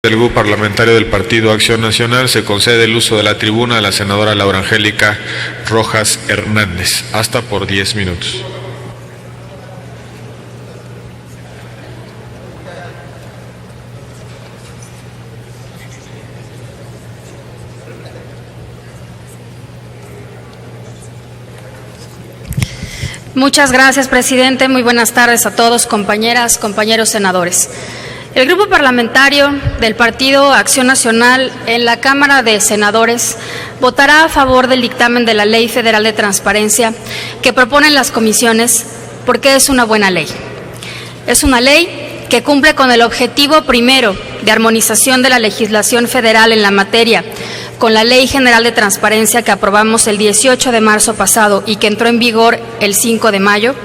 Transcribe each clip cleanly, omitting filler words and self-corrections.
del Grupo Parlamentario del Partido Acción Nacional, se concede el uso de la tribuna a la senadora Laura Angélica Rojas Hernández, hasta por 10 minutos. Muchas gracias, presidente. Muy buenas tardes a todos, compañeras, compañeros senadores. El Grupo Parlamentario del Partido Acción Nacional en la Cámara de Senadores votará a favor del dictamen de la Ley Federal de Transparencia que proponen las comisiones porque es una buena ley. Es una ley que cumple con el objetivo primero de armonización de la legislación federal en la materia, con la Ley General de Transparencia que aprobamos el 18 de marzo pasado y que entró en vigor el 5 de mayo.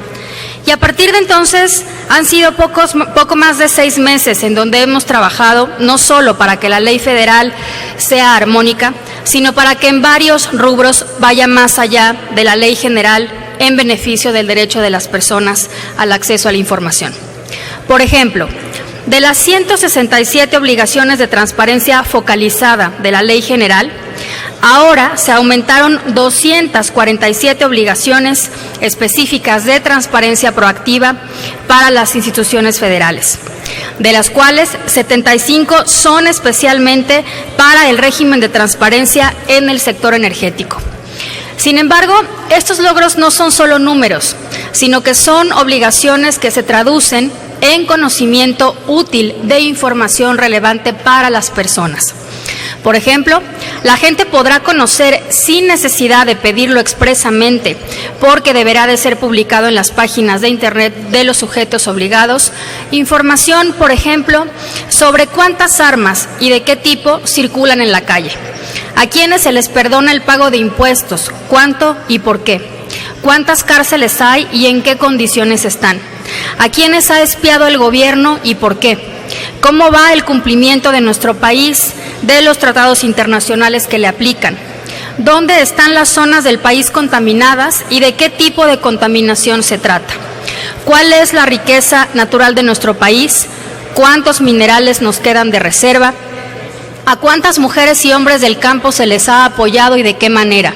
Y a partir de entonces han sido poco más de 6 meses en donde hemos trabajado no solo para que la ley federal sea armónica, sino para que en varios rubros vaya más allá de la ley general en beneficio del derecho de las personas al acceso a la información. Por ejemplo, de las 167 obligaciones de transparencia focalizada de la Ley General, ahora se aumentaron 247 obligaciones específicas de transparencia proactiva para las instituciones federales, de las cuales 75 son especialmente para el régimen de transparencia en el sector energético. Sin embargo, estos logros no son solo números, sino que son obligaciones que se traducen en conocimiento útil de información relevante para las personas. Por ejemplo, la gente podrá conocer sin necesidad de pedirlo expresamente, porque deberá de ser publicado en las páginas de Internet de los sujetos obligados, información, por ejemplo, sobre cuántas armas y de qué tipo circulan en la calle, a quienes se les perdona el pago de impuestos, cuánto y por qué, cuántas cárceles hay y en qué condiciones están, a quienes ha espiado el gobierno y por qué, cómo va el cumplimiento de nuestro país de los tratados internacionales que le aplican, dónde están las zonas del país contaminadas y de qué tipo de contaminación se trata, cuál es la riqueza natural de nuestro país, cuántos minerales nos quedan de reserva, a cuántas mujeres y hombres del campo se les ha apoyado y de qué manera.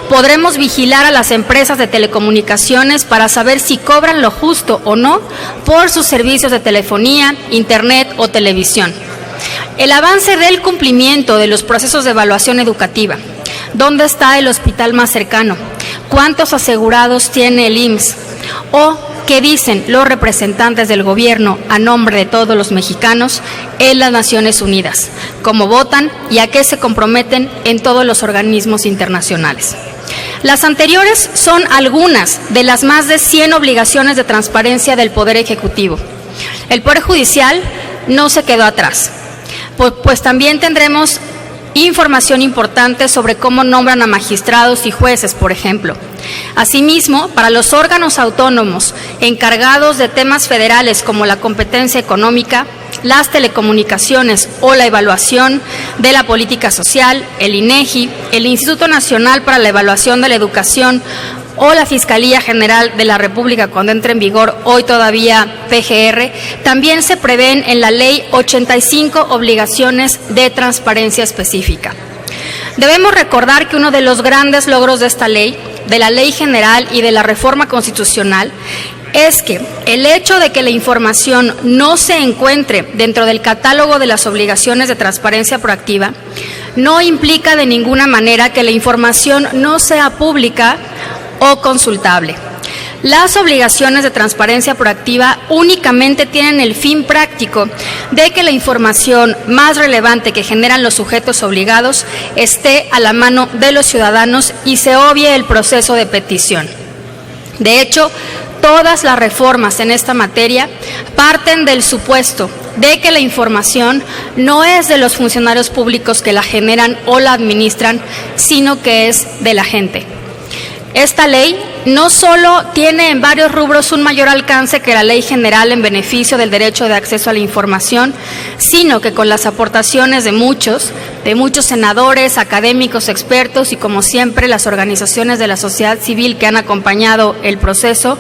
Podremos vigilar a las empresas de telecomunicaciones para saber si cobran lo justo o no por sus servicios de telefonía, internet o televisión. El avance del cumplimiento de los procesos de evaluación educativa. ¿Dónde está el hospital más cercano? ¿Cuántos asegurados tiene el IMSS? ¿O qué dicen los representantes del gobierno a nombre de todos los mexicanos en las Naciones Unidas? ¿Cómo votan y a qué se comprometen en todos los organismos internacionales? Las anteriores son algunas de las más de 100 obligaciones de transparencia del Poder Ejecutivo. El Poder Judicial no se quedó atrás, pues también tendremos información importante sobre cómo nombran a magistrados y jueces, por ejemplo. Asimismo, para los órganos autónomos encargados de temas federales como la competencia económica, las telecomunicaciones o la evaluación de la política social, el INEGI, el Instituto Nacional para la Evaluación de la Educación o la Fiscalía General de la República cuando entre en vigor, hoy todavía PGR, también se prevén en la Ley 85 obligaciones de transparencia específica. Debemos recordar que uno de los grandes logros de esta ley, de la Ley General y de la reforma constitucional, es que el hecho de que la información no se encuentre dentro del catálogo de las obligaciones de transparencia proactiva no implica de ninguna manera que la información no sea pública o consultable. Las obligaciones de transparencia proactiva únicamente tienen el fin práctico de que la información más relevante que generan los sujetos obligados esté a la mano de los ciudadanos y se obvie el proceso de petición. De hecho, todas las reformas en esta materia parten del supuesto de que la información no es de los funcionarios públicos que la generan o la administran, sino que es de la gente. Esta ley no solo tiene en varios rubros un mayor alcance que la Ley General en beneficio del derecho de acceso a la información, sino que con las aportaciones de muchos senadores, académicos, expertos y, como siempre, las organizaciones de la sociedad civil que han acompañado el proceso,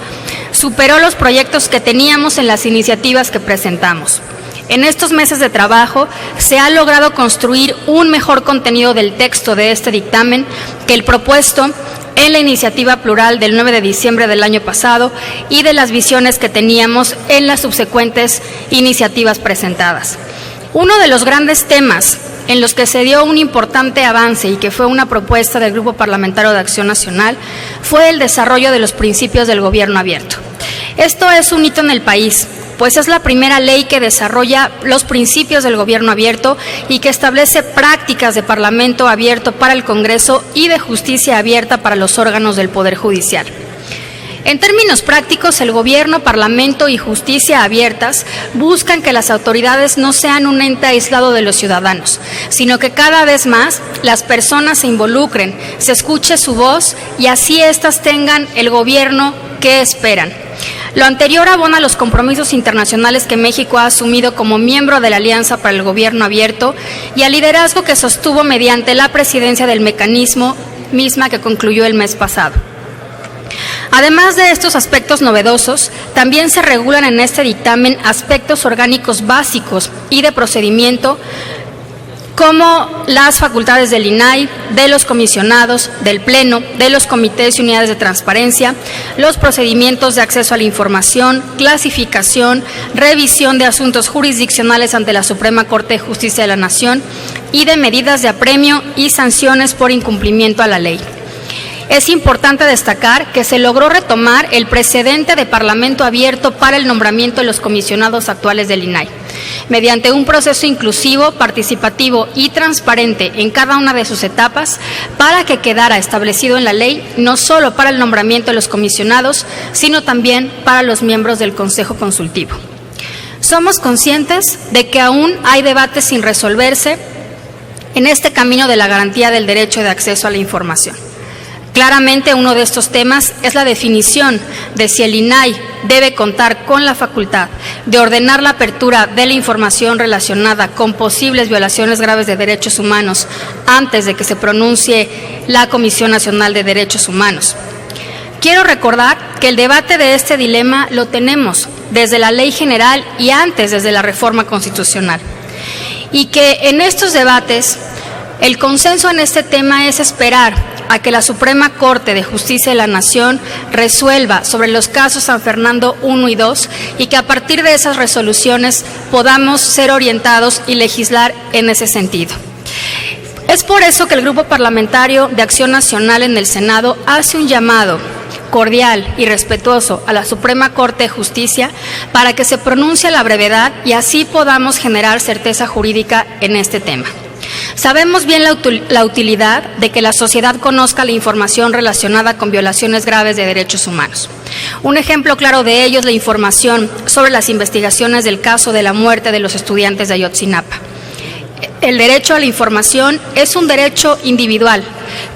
superó los proyectos que teníamos en las iniciativas que presentamos. En estos meses de trabajo se ha logrado construir un mejor contenido del texto de este dictamen que el propuesto en la iniciativa plural del 9 de diciembre del año pasado y de las visiones que teníamos en las subsecuentes iniciativas presentadas. Uno de los grandes temas en los que se dio un importante avance y que fue una propuesta del Grupo Parlamentario de Acción Nacional fue el desarrollo de los principios del gobierno abierto. Esto es un hito en el país, pues es la primera ley que desarrolla los principios del gobierno abierto y que establece prácticas de parlamento abierto para el Congreso y de justicia abierta para los órganos del Poder Judicial. En términos prácticos, el gobierno, parlamento y justicia abiertas buscan que las autoridades no sean un ente aislado de los ciudadanos, sino que cada vez más las personas se involucren, se escuche su voz y así éstas tengan el gobierno que esperan. Lo anterior abona los compromisos internacionales que México ha asumido como miembro de la Alianza para el Gobierno Abierto y al liderazgo que sostuvo mediante la presidencia del mecanismo misma que concluyó el mes pasado. Además de estos aspectos novedosos, también se regulan en este dictamen aspectos orgánicos básicos y de procedimiento como las facultades del INAI, de los comisionados, del Pleno, de los comités y unidades de transparencia, los procedimientos de acceso a la información, clasificación, revisión de asuntos jurisdiccionales ante la Suprema Corte de Justicia de la Nación y de medidas de apremio y sanciones por incumplimiento a la ley. Es importante destacar que se logró retomar el precedente de Parlamento abierto para el nombramiento de los comisionados actuales del INAI, mediante un proceso inclusivo, participativo y transparente en cada una de sus etapas, para que quedara establecido en la ley no solo para el nombramiento de los comisionados, sino también para los miembros del Consejo Consultivo. Somos conscientes de que aún hay debates sin resolverse en este camino de la garantía del derecho de acceso a la información. Claramente, uno de estos temas es la definición de si el INAI debe contar con la facultad de ordenar la apertura de la información relacionada con posibles violaciones graves de derechos humanos antes de que se pronuncie la Comisión Nacional de Derechos Humanos. Quiero recordar que el debate de este dilema lo tenemos desde la Ley General y antes desde la reforma constitucional, y que en estos debates el consenso en este tema es esperar a que la Suprema Corte de Justicia de la Nación resuelva sobre los casos San Fernando 1 y 2 y que a partir de esas resoluciones podamos ser orientados y legislar en ese sentido. Es por eso que el Grupo Parlamentario de Acción Nacional en el Senado hace un llamado cordial y respetuoso a la Suprema Corte de Justicia para que se pronuncie a la brevedad y así podamos generar certeza jurídica en este tema. Sabemos bien la utilidad de que la sociedad conozca la información relacionada con violaciones graves de derechos humanos. Un ejemplo claro de ello es la información sobre las investigaciones del caso de la muerte de los estudiantes de Ayotzinapa. El derecho a la información es un derecho individual,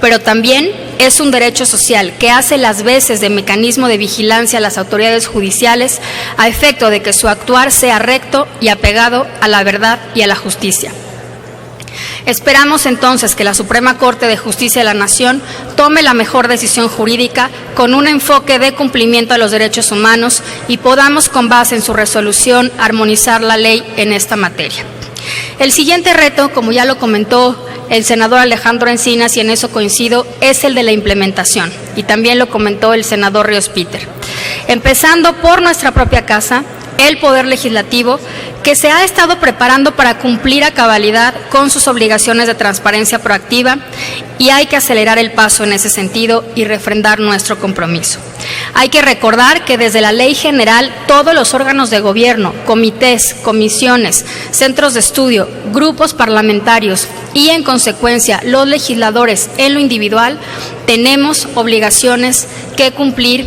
pero también es un derecho social que hace las veces de mecanismo de vigilancia a las autoridades judiciales a efecto de que su actuar sea recto y apegado a la verdad y a la justicia. Esperamos entonces que la Suprema Corte de Justicia de la Nación tome la mejor decisión jurídica con un enfoque de cumplimiento a los derechos humanos y podamos, con base en su resolución, armonizar la ley en esta materia. El siguiente reto, como ya lo comentó el senador Alejandro Encinas, y en eso coincido, es el de la implementación, y también lo comentó el senador Ríos Peter. Empezando por nuestra propia casa, el Poder Legislativo, que se ha estado preparando para cumplir a cabalidad con sus obligaciones de transparencia proactiva, y hay que acelerar el paso en ese sentido y refrendar nuestro compromiso. Hay que recordar que desde la Ley General todos los órganos de gobierno, comités, comisiones, centros de estudio, grupos parlamentarios y en consecuencia los legisladores en lo individual tenemos obligaciones que cumplir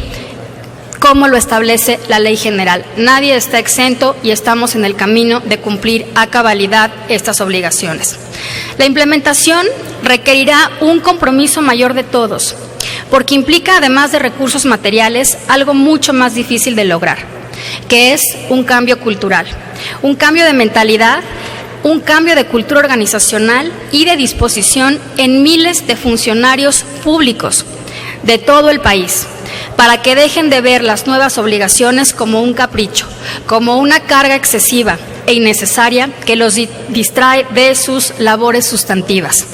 como lo establece la Ley General. Nadie está exento y estamos en el camino de cumplir a cabalidad estas obligaciones. La implementación requerirá un compromiso mayor de todos, porque implica, además de recursos materiales, algo mucho más difícil de lograr, que es un cambio cultural, un cambio de mentalidad, un cambio de cultura organizacional y de disposición en miles de funcionarios públicos de todo el país, para que dejen de ver las nuevas obligaciones como un capricho, como una carga excesiva, e innecesaria que los distrae de sus labores sustantivas.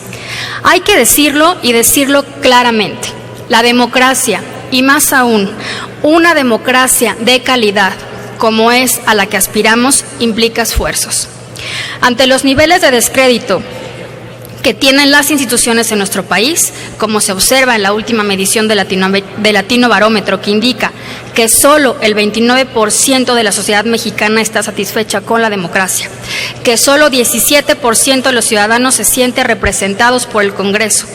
Hay que decirlo y decirlo claramente. La democracia, y más aún, una democracia de calidad, como es a la que aspiramos, implica esfuerzos. Ante los niveles de descrédito que tienen las instituciones en nuestro país, como se observa en la última medición de Latino Barómetro, que indica que solo el 29% de la sociedad mexicana está satisfecha con la democracia, que solo 17% de los ciudadanos se sienten representados por el Congreso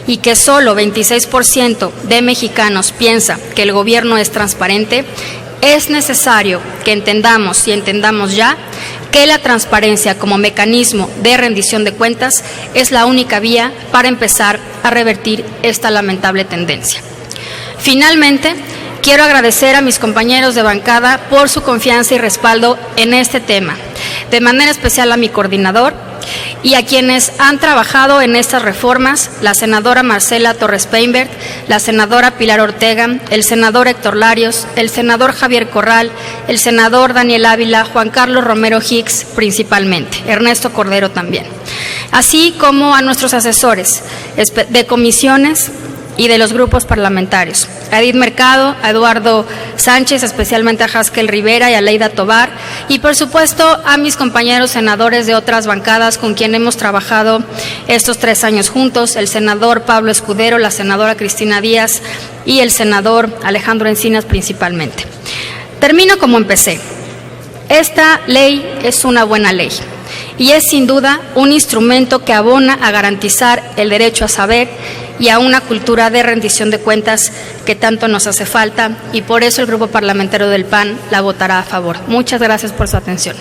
y que solo 26% de mexicanos piensa que el gobierno es transparente, es necesario que entendamos ya que la transparencia como mecanismo de rendición de cuentas es la única vía para empezar a revertir esta lamentable tendencia. Finalmente, quiero agradecer a mis compañeros de bancada por su confianza y respaldo en este tema, de manera especial a mi coordinador y a quienes han trabajado en estas reformas, la senadora Marcela Torres Peinbert, la senadora Pilar Ortega, el senador Héctor Larios, el senador Javier Corral, el senador Daniel Ávila, Juan Carlos Romero Hicks principalmente, Ernesto Cordero también, así como a nuestros asesores de comisiones y de los grupos parlamentarios, a Edith Mercado, a Eduardo Sánchez, especialmente a Haskell Rivera y a Leida Tobar, y por supuesto a mis compañeros senadores de otras bancadas con quien hemos trabajado estos 3 años juntos, el senador Pablo Escudero, la senadora Cristina Díaz y el senador Alejandro Encinas principalmente. Termino como empecé. Esta ley es una buena ley y es sin duda un instrumento que abona a garantizar el derecho a saber y a una cultura de rendición de cuentas que tanto nos hace falta, y por eso el Grupo Parlamentario del PAN la votará a favor. Muchas gracias por su atención.